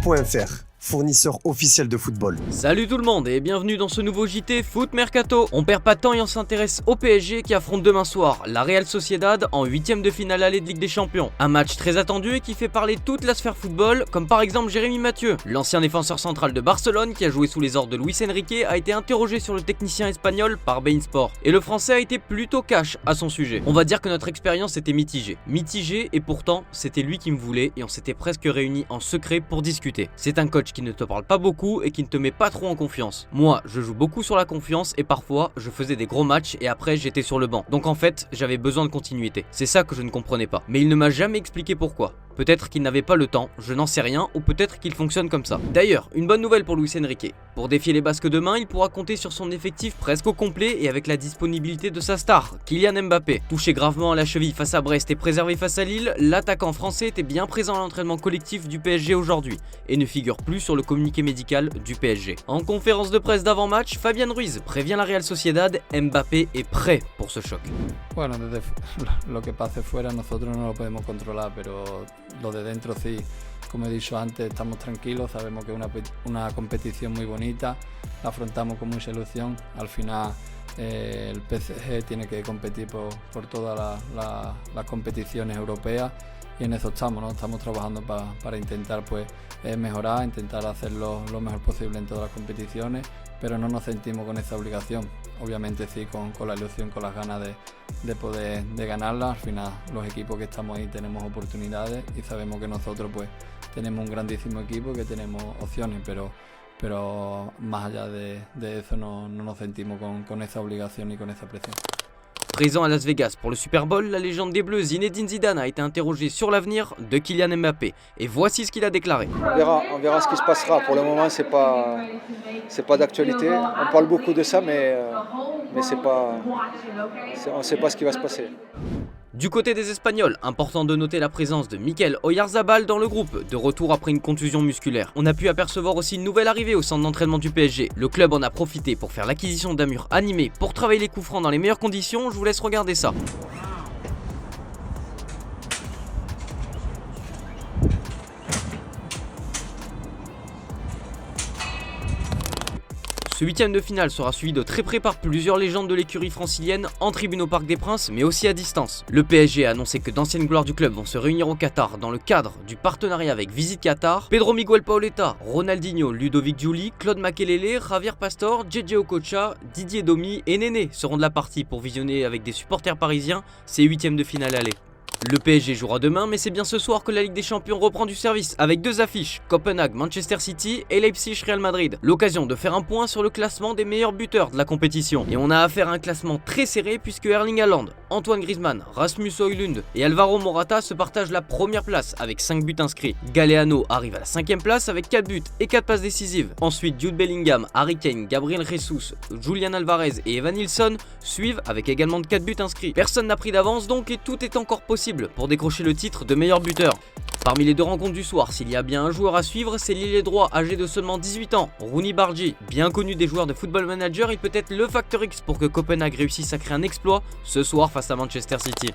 Foot.fr, fournisseur officiel de football. Salut tout le monde et bienvenue dans ce nouveau JT Foot Mercato. On perd pas de temps et on s'intéresse au PSG qui affronte demain soir la Real Sociedad en 8ème de finale aller de Ligue des Champions. Un match très attendu et qui fait parler toute la sphère football, comme par exemple Jérémy Mathieu, l'ancien défenseur central de Barcelone qui a joué sous les ordres de Luis Enrique, a été interrogé sur le technicien espagnol par beIN Sport. Et le français a été plutôt cash à son sujet. On va dire que notre expérience était mitigée. Mitigée et pourtant c'était lui qui me voulait et on s'était presque réunis en secret pour discuter. C'est un coach qui ne te parle pas beaucoup et qui ne te met pas trop en confiance. Moi, je joue beaucoup sur la confiance et parfois, je faisais des gros matchs et après, j'étais sur le banc. Donc en fait, j'avais besoin de continuité. C'est ça que je ne comprenais pas. Mais il ne m'a jamais expliqué pourquoi. Peut-être qu'il n'avait pas le temps, je n'en sais rien, ou peut-être qu'il fonctionne comme ça. D'ailleurs, une bonne nouvelle pour Luis Enrique. Pour défier les Basques demain, il pourra compter sur son effectif presque au complet et avec la disponibilité de sa star, Kylian Mbappé. Touché gravement à la cheville face à Brest et préservé face à Lille, l'attaquant français était bien présent à l'entraînement collectif du PSG aujourd'hui et ne figure plus sur le communiqué médical du PSG. En conférence de presse d'avant-match, Fabián Ruiz prévient la Real Sociedad, Mbappé est prêt pour ce choc. Bueno, desde lo que pase fuera nosotros no lo podemos controlar, pero lo de dentro sí. Como he dicho antes, estamos tranquilos, sabemos que es una competición muy bonita, la afrontamos con mucha ilusión. Al final el PSG tiene que competir por todas las competiciones europeas y en eso estamos, ¿no? Estamos trabajando para intentar mejorar, intentar hacerlo lo mejor posible en todas las competiciones, pero no nos sentimos con esa obligación. Obviamente sí con la ilusión, con las ganas de poder ganarla. Al final los equipos que estamos ahí tenemos oportunidades y sabemos que nosotros tenemos un grandísimo equipo, que tenemos opciones, pero más allá de eso no nos sentimos con esa obligación y con esa presión. Présent à Las Vegas pour le Super Bowl, la légende des Bleus Zinedine Zidane a été interrogé sur l'avenir de Kylian Mbappé. Et voici ce qu'il a déclaré. On verra ce qui se passera. Pour le moment, c'est pas d'actualité. On parle beaucoup de ça, mais on ne sait pas ce qui va se passer. Du côté des Espagnols, important de noter la présence de Mikel Oyarzabal dans le groupe, de retour après une contusion musculaire. On a pu apercevoir aussi une nouvelle arrivée au centre d'entraînement du PSG. Le club en a profité pour faire l'acquisition d'un mur animé pour travailler les coups francs dans les meilleures conditions. Je vous laisse regarder ça. Ce 8ème de finale sera suivi de très près par plusieurs légendes de l'écurie francilienne en tribune au Parc des Princes mais aussi à distance. Le PSG a annoncé que d'anciennes gloires du club vont se réunir au Qatar dans le cadre du partenariat avec Visit Qatar. Pedro Miguel Paoletta, Ronaldinho, Ludovic Giuli, Claude Makelele, Javier Pastore, JJ Okocha, Didier Domi et Néné seront de la partie pour visionner avec des supporters parisiens ces 8ème de finale aller. Le PSG jouera demain, mais c'est bien ce soir que la Ligue des Champions reprend du service avec deux affiches, Copenhague, Manchester City et Leipzig, Real Madrid. L'occasion de faire un point sur le classement des meilleurs buteurs de la compétition. Et on a affaire à un classement très serré puisque Erling Haaland, Antoine Griezmann, Rasmus Højlund et Alvaro Morata se partagent la première place avec 5 buts inscrits. Galleano arrive à la 5ème place avec 4 buts et 4 passes décisives. Ensuite, Jude Bellingham, Harry Kane, Gabriel Jesus, Julian Alvarez et Evan Nilsson suivent avec également 4 buts inscrits. Personne n'a pris d'avance donc et tout est encore possible pour décrocher le titre de meilleur buteur. Parmi les deux rencontres du soir, s'il y a bien un joueur à suivre, c'est l'ailier droit âgé de seulement 18 ans, Rooney Bargi. Bien connu des joueurs de Football Manager, il peut être le facteur X pour que Copenhague réussisse à créer un exploit ce soir face à Manchester City.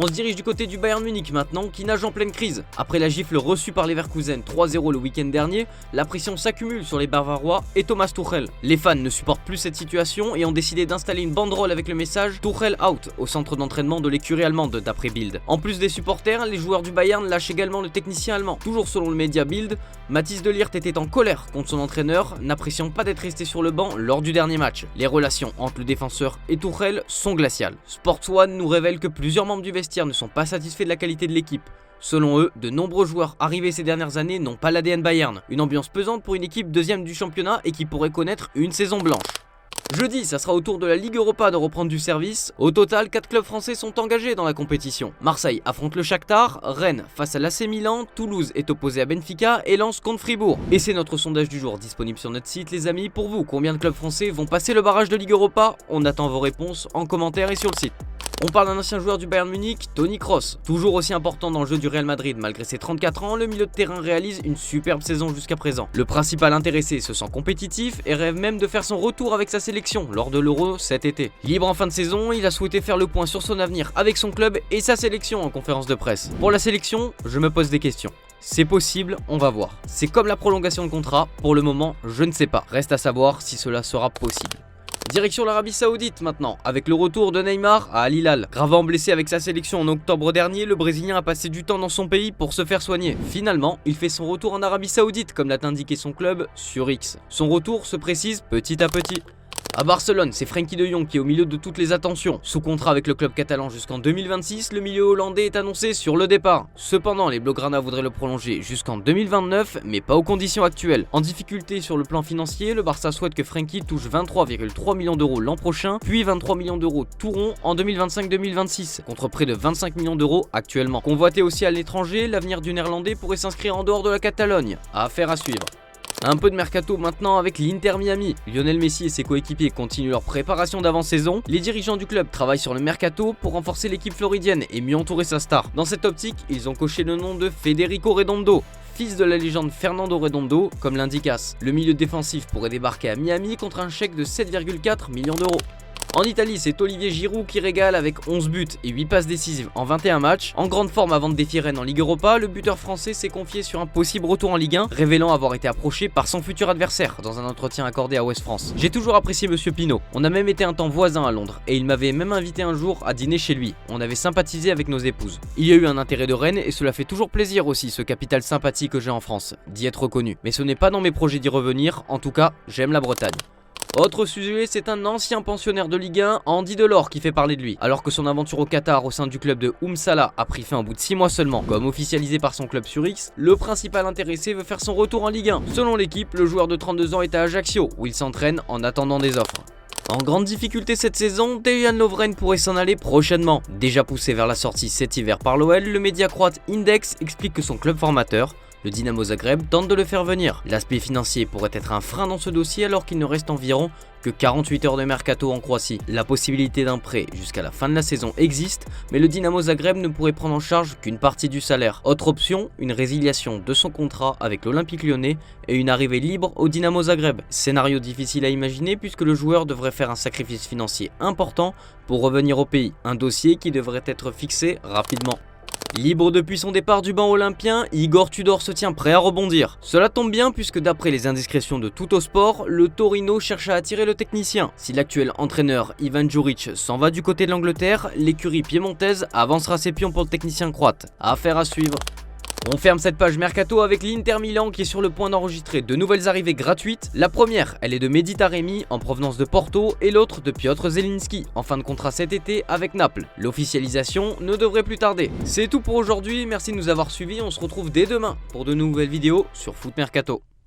On se dirige du côté du Bayern Munich maintenant, qui nage en pleine crise. Après la gifle reçue par Leverkusen 3-0 le week-end dernier, la pression s'accumule sur les Bavarois et Thomas Tuchel. Les fans ne supportent plus cette situation et ont décidé d'installer une banderole avec le message Tuchel out au centre d'entraînement de l'écurie allemande d'après Bild. En plus des supporters, les joueurs du Bayern lâchent également le technicien allemand. Toujours selon le média Bild, Mathis de Ligt était en colère contre son entraîneur, n'appréciant pas d'être resté sur le banc lors du dernier match. Les relations entre le défenseur et Tuchel sont glaciales. Sports One nous révèle que plusieurs membres du vestiaire ne sont pas satisfaits de la qualité de l'équipe. Selon eux, de nombreux joueurs arrivés ces dernières années n'ont pas l'ADN Bayern. Une ambiance pesante pour une équipe deuxième du championnat et qui pourrait connaître une saison blanche. Jeudi, ça sera au tour de la Ligue Europa de reprendre du service. Au total, 4 clubs français sont engagés dans la compétition. Marseille affronte le Shakhtar, Rennes face à l'AC Milan, Toulouse est opposé à Benfica et Lens contre Fribourg. Et c'est notre sondage du jour disponible sur notre site les amis. Pour vous, combien de clubs français vont passer le barrage de Ligue Europa? On attend vos réponses en commentaire et sur le site. On parle d'un ancien joueur du Bayern Munich, Toni Kroos. Toujours aussi important dans le jeu du Real Madrid malgré ses 34 ans, le milieu de terrain réalise une superbe saison jusqu'à présent. Le principal intéressé se sent compétitif et rêve même de faire son retour avec sa sélection lors de l'Euro cet été. Libre en fin de saison, il a souhaité faire le point sur son avenir avec son club et sa sélection en conférence de presse. Pour la sélection, je me pose des questions. C'est possible, on va voir. C'est comme la prolongation de contrat, pour le moment, je ne sais pas. Reste à savoir si cela sera possible. Direction l'Arabie Saoudite maintenant, avec le retour de Neymar à Al Hilal. Gravement blessé avec sa sélection en octobre dernier, le Brésilien a passé du temps dans son pays pour se faire soigner. Finalement, il fait son retour en Arabie Saoudite, comme l'a indiqué son club sur X. Son retour se précise petit à petit. À Barcelone, c'est Frenkie de Jong qui est au milieu de toutes les attentions. Sous contrat avec le club catalan jusqu'en 2026, le milieu hollandais est annoncé sur le départ. Cependant, les Blaugrana voudraient le prolonger jusqu'en 2029, mais pas aux conditions actuelles. En difficulté sur le plan financier, le Barça souhaite que Frenkie touche 23,3 millions d'euros l'an prochain, puis 23 millions d'euros tout rond en 2025-2026, contre près de 25 millions d'euros actuellement. Convoité aussi à l'étranger, l'avenir du Néerlandais pourrait s'inscrire en dehors de la Catalogne. Affaire à suivre. Un peu de mercato maintenant avec l'Inter Miami. Lionel Messi et ses coéquipiers continuent leur préparation d'avant-saison. Les dirigeants du club travaillent sur le mercato pour renforcer l'équipe floridienne et mieux entourer sa star. Dans cette optique, ils ont coché le nom de Federico Redondo, fils de la légende Fernando Redondo, comme l'indique AS. Le milieu défensif pourrait débarquer à Miami contre un chèque de 7,4 millions d'euros. En Italie, c'est Olivier Giroud qui régale avec 11 buts et 8 passes décisives en 21 matchs. En grande forme avant de défier Rennes en Ligue Europa, le buteur français s'est confié sur un possible retour en Ligue 1, révélant avoir été approché par son futur adversaire dans un entretien accordé à Ouest France. J'ai toujours apprécié Monsieur Pinault. On a même été un temps voisins à Londres et il m'avait même invité un jour à dîner chez lui. On avait sympathisé avec nos épouses. Il y a eu un intérêt de Rennes et cela fait toujours plaisir aussi, ce capital sympathie que j'ai en France, d'y être reconnu. Mais ce n'est pas dans mes projets d'y revenir, en tout cas, j'aime la Bretagne. Autre sujet, c'est un ancien pensionnaire de Ligue 1, Andy Delors, qui fait parler de lui. Alors que son aventure au Qatar au sein du club de Salah a pris fin au bout de 6 mois seulement, comme officialisé par son club sur X, le principal intéressé veut faire son retour en Ligue 1. Selon l'équipe, le joueur de 32 ans est à Ajaccio, où il s'entraîne en attendant des offres. En grande difficulté cette saison, Dejan Lovren pourrait s'en aller prochainement. Déjà poussé vers la sortie cet hiver par l'OL, le média croate Index explique que son club formateur, le Dinamo Zagreb, tente de le faire venir. L'aspect financier pourrait être un frein dans ce dossier alors qu'il ne reste environ que 48 heures de mercato en Croatie. La possibilité d'un prêt jusqu'à la fin de la saison existe, mais le Dinamo Zagreb ne pourrait prendre en charge qu'une partie du salaire. Autre option, une résiliation de son contrat avec l'Olympique Lyonnais et une arrivée libre au Dinamo Zagreb. Scénario difficile à imaginer puisque le joueur devrait faire un sacrifice financier important pour revenir au pays. Un dossier qui devrait être fixé rapidement. Libre depuis son départ du banc olympien, Igor Tudor se tient prêt à rebondir. Cela tombe bien puisque d'après les indiscrétions de Tuttosport, le Torino cherche à attirer le technicien. Si l'actuel entraîneur Ivan Juric s'en va du côté de l'Angleterre, l'écurie piémontaise avancera ses pions pour le technicien croate. Affaire à suivre. On ferme cette page mercato avec l'Inter Milan qui est sur le point d'enregistrer de nouvelles arrivées gratuites. La première, elle est de Mehdi Taremi en provenance de Porto et l'autre de Piotr Zelinski en fin de contrat cet été avec Naples. L'officialisation ne devrait plus tarder. C'est tout pour aujourd'hui, merci de nous avoir suivis, on se retrouve dès demain pour de nouvelles vidéos sur Foot Mercato.